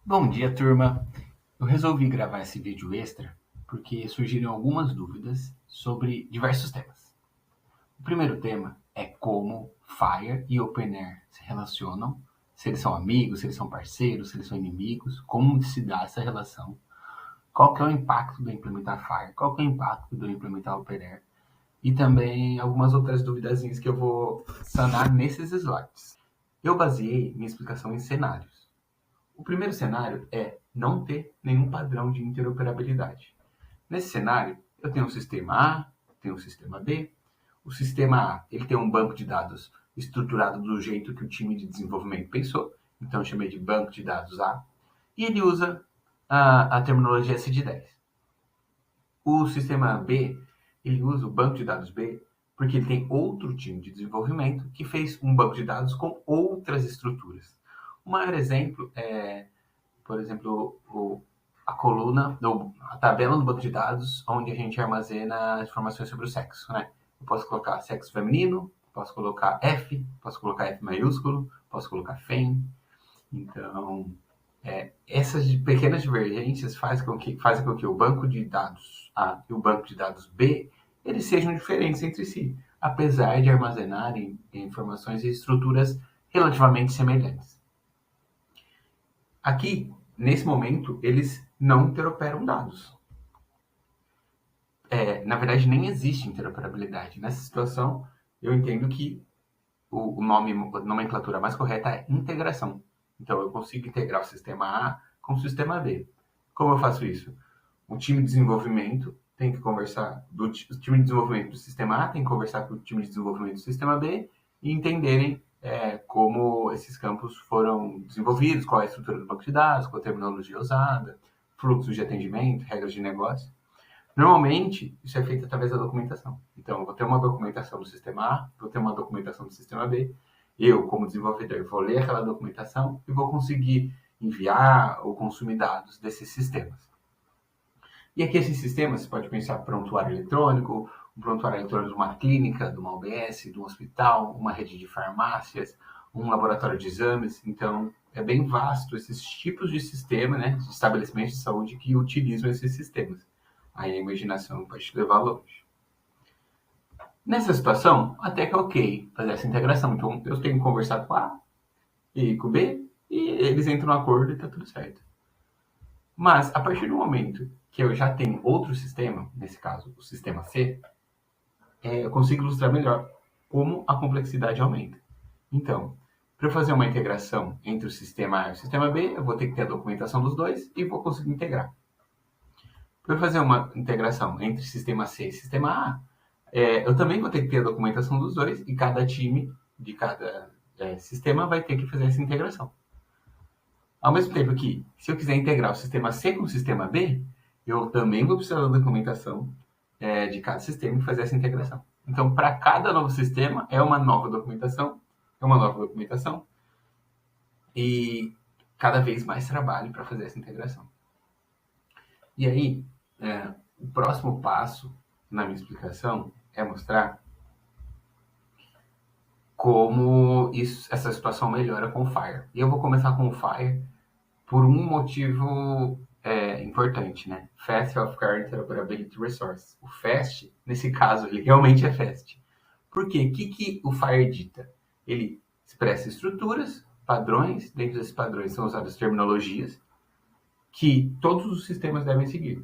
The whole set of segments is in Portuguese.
Bom dia, turma! Eu resolvi gravar esse vídeo extra porque surgiram algumas dúvidas sobre diversos temas. O primeiro tema é como Fire e OpenAir se relacionam, se eles são amigos, se eles são parceiros, se eles são inimigos, como se dá essa relação, qual que é o impacto do implementar Fire, qual que é o impacto do implementar OpenAir, e também algumas outras duvidazinhas que eu vou sanar nesses slides. Eu baseei minha explicação em cenários. O primeiro cenário é não ter nenhum padrão de interoperabilidade. Nesse cenário, eu tenho um sistema A, tenho um sistema B. O sistema A ele tem um banco de dados estruturado do jeito que o time de desenvolvimento pensou, então eu chamei de banco de dados A, e ele usa a terminologia SD10. O sistema B ele usa o banco de dados B porque ele tem outro time de desenvolvimento que fez um banco de dados com outras estruturas. O maior exemplo é, por exemplo, a coluna, a tabela no banco de dados, onde a gente armazena informações sobre o sexo, né? Eu posso colocar sexo feminino, posso colocar F maiúsculo, posso colocar FEM. Então, essas pequenas divergências fazem com que o banco de dados A e o banco de dados B eles sejam diferentes entre si, apesar de armazenarem informações e estruturas relativamente semelhantes. Aqui, nesse momento, eles não interoperam dados. Na verdade, nem existe interoperabilidade. Nessa situação, eu entendo que a nomenclatura mais correta é integração. Então, eu consigo integrar o sistema A com o sistema B. Como eu faço isso? O time de desenvolvimento tem que conversar, o time de desenvolvimento do sistema A tem que conversar com o time de desenvolvimento do sistema B e entenderem como esses campos foram desenvolvidos, qual é a estrutura do banco de dados, qual a terminologia usada, fluxos de atendimento, regras de negócio. Normalmente, isso é feito através da documentação. Então, eu vou ter uma documentação do sistema A, vou ter uma documentação do sistema B. Eu, como desenvolvedor, vou ler aquela documentação e vou conseguir enviar ou consumir dados desses sistemas. E aqui esses sistemas, você pode pensar prontuário eletrônico, um prontuário eletrônico de uma clínica, de uma UBS, de um hospital, uma rede de farmácias, um laboratório de exames. Então, é bem vasto esses tipos de sistema, né, de estabelecimentos de saúde que utilizam esses sistemas. Aí a imaginação pode te levar longe. Nessa situação, até que é ok fazer essa integração. Então, eu tenho que conversar com A e com B, e eles entram no acordo e está tudo certo. Mas, a partir do momento que eu já tenho outro sistema, nesse caso, o sistema C, eu consigo ilustrar melhor como a complexidade aumenta. Então, para eu fazer uma integração entre o sistema A e o sistema B, eu vou ter que ter a documentação dos dois e vou conseguir integrar. Para eu fazer uma integração entre sistema C e sistema A, eu também vou ter que ter a documentação dos dois e cada time de cada sistema vai ter que fazer essa integração. Ao mesmo tempo que, se eu quiser integrar o sistema C com o sistema B, eu também vou precisar da documentação de cada sistema e fazer essa integração. Então, para cada novo sistema, é uma nova documentação, e cada vez mais trabalho para fazer essa integração. E aí, o próximo passo na minha explicação é mostrar como essa situação melhora com o Fire. E eu vou começar com o Fire por um motivo importante, né? Fast Healthcare Interoperability Resource. O FAST, nesse caso, ele realmente é FAST. Por quê? O que o Fire dita? Ele expressa estruturas, padrões, dentro desses padrões são usadas terminologias que todos os sistemas devem seguir.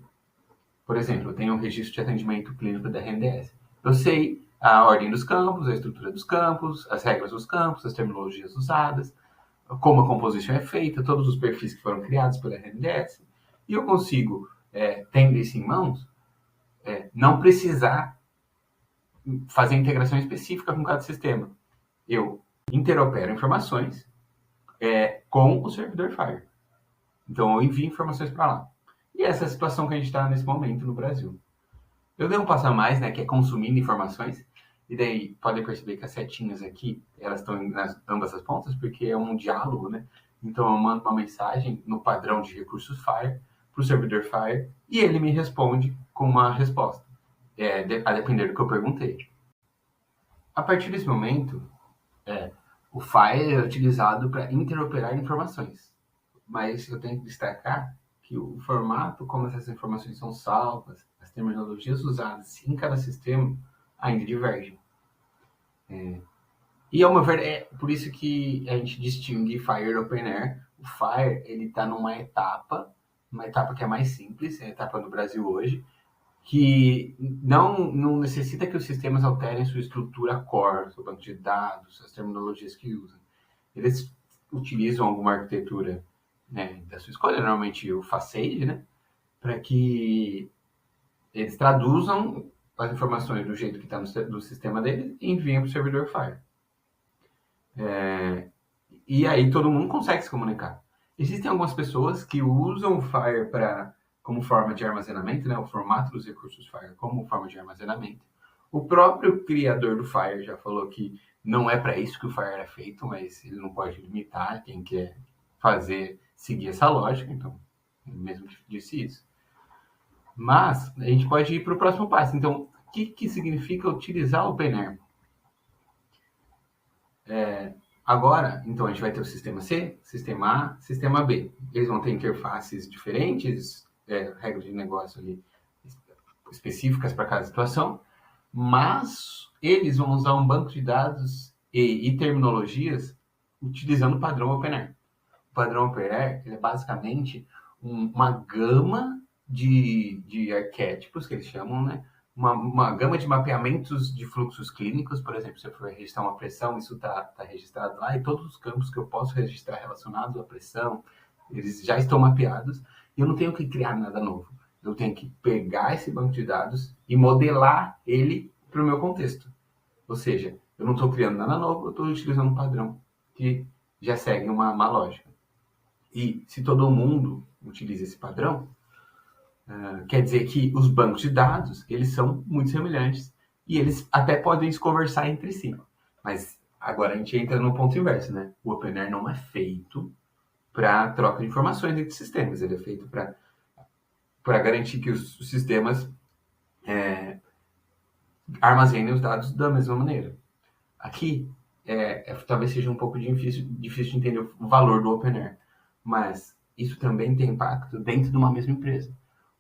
Por exemplo, eu tenho um registro de atendimento clínico da RNDS. Eu sei a ordem dos campos, a estrutura dos campos, as regras dos campos, as terminologias usadas, como a composição é feita, todos os perfis que foram criados pela RNDS, e eu consigo, tendo isso em mãos, não precisar fazer integração específica com cada sistema. Eu interopero informações com o servidor Fire. Então, eu envio informações para lá. E essa é a situação que a gente está nesse momento no Brasil. Eu dei um passo a mais, né, que é consumindo informações, e daí podem perceber que as setinhas aqui, elas estão nas ambas as pontas, porque é um diálogo, né? Então eu mando uma mensagem no padrão de recursos Fire para o servidor Fire, e ele me responde com uma resposta, a depender do que eu perguntei. A partir desse momento, o Fire é utilizado para interoperar informações. mas eu tenho que destacar que o formato como essas informações são salvas, as terminologias usadas em cada sistema ainda divergem. E, ao meu ver, é por isso que a gente distingue Fire e OpenAir. O Fire, ele está uma etapa que é mais simples, é a etapa no Brasil hoje, que não necessita que os sistemas alterem sua estrutura core, seu banco de dados, as terminologias que usam. Eles utilizam alguma arquitetura, né, da sua escolha, normalmente o Facade, né, para que eles traduzam as informações do jeito que está no sistema deles e enviem para o servidor Fire. E aí todo mundo consegue se comunicar. Existem algumas pessoas que usam o Fire como forma de armazenamento, né, o formato dos recursos Fire como forma de armazenamento. O próprio criador do Fire já falou que não é para isso que o Fire é feito, mas ele não pode limitar quem quer seguir essa lógica, então ele mesmo disse isso. Mas a gente pode ir para o próximo passo. Então, o que significa utilizar o OpenAir? Agora, então, a gente vai ter o sistema C, sistema A, sistema B. Eles vão ter interfaces diferentes, regras de negócio ali específicas para cada situação, mas eles vão usar um banco de dados e terminologias utilizando o padrão OpenAir. O padrão OpenAir é basicamente uma gama de arquétipos, que eles chamam, né? Uma gama de mapeamentos de fluxos clínicos, por exemplo, se eu for registrar uma pressão, isso está registrado lá, e todos os campos que eu posso registrar relacionados à pressão, eles já estão mapeados, e eu não tenho que criar nada novo. Eu tenho que pegar esse banco de dados e modelar ele para o meu contexto. Ou seja, eu não estou criando nada novo, eu estou utilizando um padrão que já segue uma lógica. E se todo mundo utiliza esse padrão, quer dizer que os bancos de dados, eles são muito semelhantes e eles até podem se conversar entre si. Mas agora a gente entra no ponto inverso, né? O OpenAir não é feito para troca de informações entre sistemas, ele é feito para garantir que os sistemas armazenem os dados da mesma maneira. Aqui, talvez seja um pouco difícil de entender o valor do OpenAir, mas isso também tem impacto dentro de uma mesma empresa.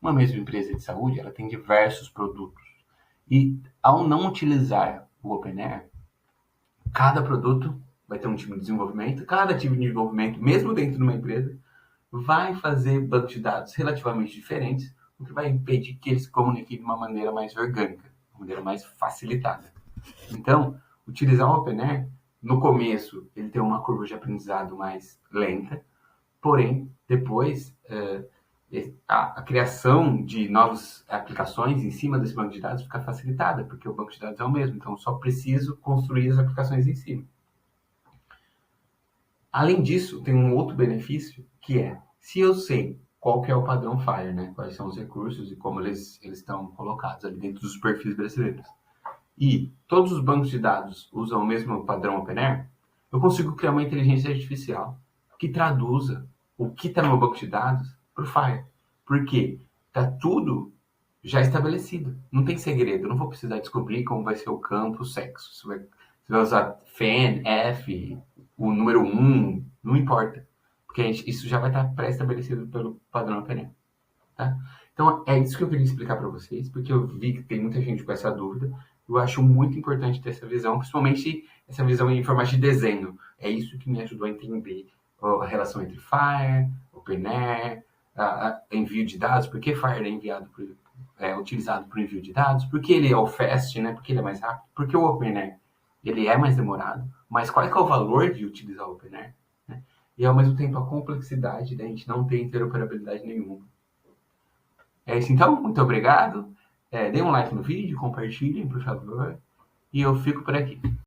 Uma mesma empresa de saúde, ela tem diversos produtos. E ao não utilizar o OpenAir, cada produto vai ter um time de desenvolvimento, cada time de desenvolvimento, mesmo dentro de uma empresa, vai fazer bancos de dados relativamente diferentes, o que vai impedir que eles se comuniquem de uma maneira mais orgânica, de uma maneira mais facilitada. Então, utilizar o OpenAir, no começo, ele tem uma curva de aprendizado mais lenta, porém, depois, a criação de novas aplicações em cima desse banco de dados fica facilitada, porque o banco de dados é o mesmo, então eu só preciso construir as aplicações em cima. Além disso, tem um outro benefício, que é, se eu sei qual que é o padrão Fire, né? Quais são os recursos e como eles estão colocados ali dentro dos perfis brasileiros, e todos os bancos de dados usam o mesmo padrão OpenAir, eu consigo criar uma inteligência artificial que traduza o que está no meu banco de dados para o Fire. Porque está tudo já estabelecido. Não tem segredo. Eu não vou precisar descobrir como vai ser o campo, o sexo. Você vai usar FAN, F, o número 1, não importa. Porque isso já vai estar pré-estabelecido pelo padrão OpenAir. Tá? Então, é isso que eu queria explicar para vocês, porque eu vi que tem muita gente com essa dúvida. Eu acho muito importante ter essa visão, principalmente essa visão em formato de desenho. É isso que me ajudou a entender a relação entre Fire, OpenAir, envio de dados, por que Fire é utilizado para envio de dados, por que ele é o fast, né? Porque ele é mais rápido, porque o OpenAir ele é mais demorado, mas qual é o valor de utilizar o OpenAir? Né? E ao mesmo tempo a complexidade da gente não ter interoperabilidade nenhuma. É isso então, muito obrigado. Dê um like no vídeo, compartilhem, por favor. E eu fico por aqui.